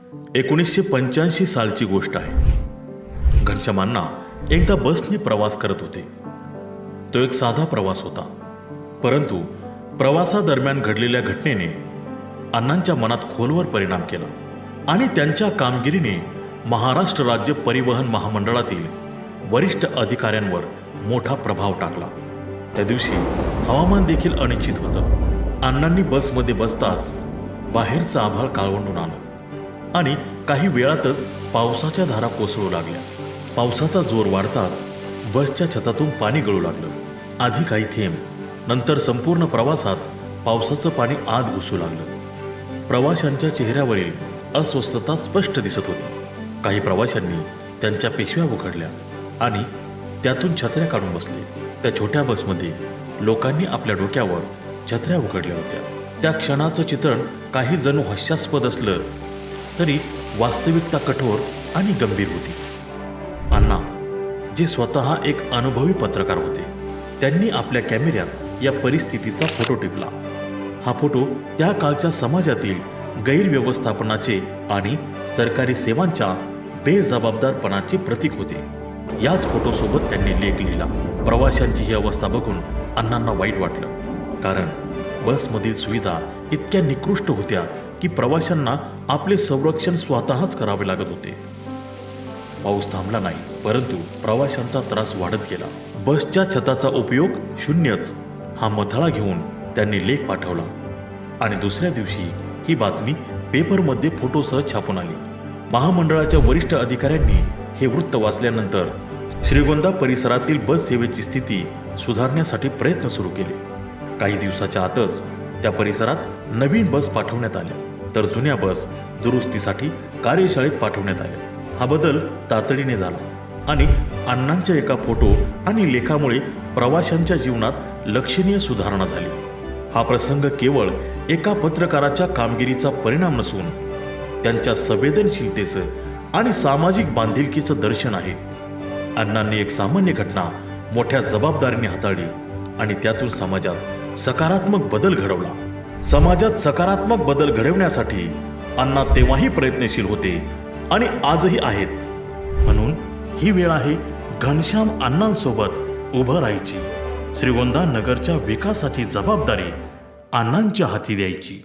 1985 सालची गोष्ट आहे। घनश्यामांना एकदा बसने प्रवास करत होते। तो एक साधा प्रवास होता, परंतु प्रवासादरम्यान घडलेल्या घटनेने अण्णांच्या मनात खोलवर परिणाम केला आणि त्यांच्या कामगिरीने महाराष्ट्र राज्य परिवहन महामंडळातील वरिष्ठ अधिकाऱ्यांवर मोठा प्रभाव टाकला। त्या दिवशी हवामान देखील अनिश्चित होतं। अण्णांनी बसमध्ये बसताच बाहेरचं आभाळ काळवंडून आलं आणि काही वेळातच पावसाच्या धारा कोसळू लागल्या। पावसाचा जोर वाढताच बसच्या छतातून पाणी गळू लागलं। आधी काही थेंब, नंतर संपूर्ण प्रवासात पावसाचं पाणी आत घुसू लागलं। प्रवाशांच्या चेहऱ्यावरील अस्वस्थता स्पष्ट दिसत होती। काही प्रवाशांनी त्यांच्या पिशव्या उघडल्या आणि त्यातून छत्र्या काढून बसले। त्या छोट्या बसमध्ये लोकांनी आपल्या डोक्यावर छत्र्या उघडल्या होत्या। त्या क्षणाचं चित्रण काही जणू हास्यास्पद असलं तरी वास्तविकता कठोर आणि गंभीर होती। अण्णा, जे स्वतः एक अनुभवी पत्रकार होते, त्यांनी आपल्या कॅमेऱ्यात या परिस्थितीचा फोटो टिपला। हा फोटो त्या काळच्या समाजातील गैरव्यवस्थापनाचे आणि सरकारी सेवांच्या बेजबाबदारपणाचे प्रतीक होते। याच फोटोसोबत त्यांनी लेख लिहिला। प्रवाशांची ही अवस्था बघून अण्णांना वाईट वाटलं, कारण बसमधील सुविधा इतक्या निकृष्ट होत्या की प्रवाशांना आपले संरक्षण स्वतःच करावे लागत होते। पाऊस थांबला नाही, परंतु प्रवाशांचा त्रास वाढत गेला। बसच्या छताचा उपयोग शून्यच हा मथळा घेऊन त्यांनी लेख पाठवला आणि दुसऱ्या दिवशी ही बातमी पेपरमध्ये फोटोसह छापून आली। महामंडळाच्या वरिष्ठ अधिकाऱ्यांनी हे वृत्त वाचल्यानंतर श्रीगोंदा परिसरातील बस सेवेची स्थिती सुधारण्यासाठी प्रयत्न सुरू केले। काही दिवसाच्या आतच त्या परिसरात नवीन बस पाठवण्यात आल्या, तर जुन्या बस दुरुस्तीसाठी कार्यशाळेत पाठवण्यात आल्या। हा बदल तातडीने झाला आणि अण्णांच्या एका फोटो आणि लेखामुळे प्रवाशांच्या जीवनात लक्षणीय सुधारणा झाली। हा प्रसंग केवळ एका पत्रकाराच्या कामगिरीचा परिणाम नसून त्यांच्या संवेदनशीलतेचं आणि सामाजिक बांधिलकीचं दर्शन आहे। अण्णांनी एक सामान्य घटना मोठ्या जबाबदारीने हाताळली आणि त्यातून समाजात सकारात्मक बदल घडवला। समाजात सकारात्मक बदल घडवण्यासाठी अण्णा तेव्हाही प्रयत्नशील होते आणि आजही आहेत। म्हणून ही वेळ आहे घनश्याम अण्णांसोबत उभं राहायची। श्रीगोंदा नगरच्या विकासाची जबाबदारी अण्णांच्या हाती द्यायची।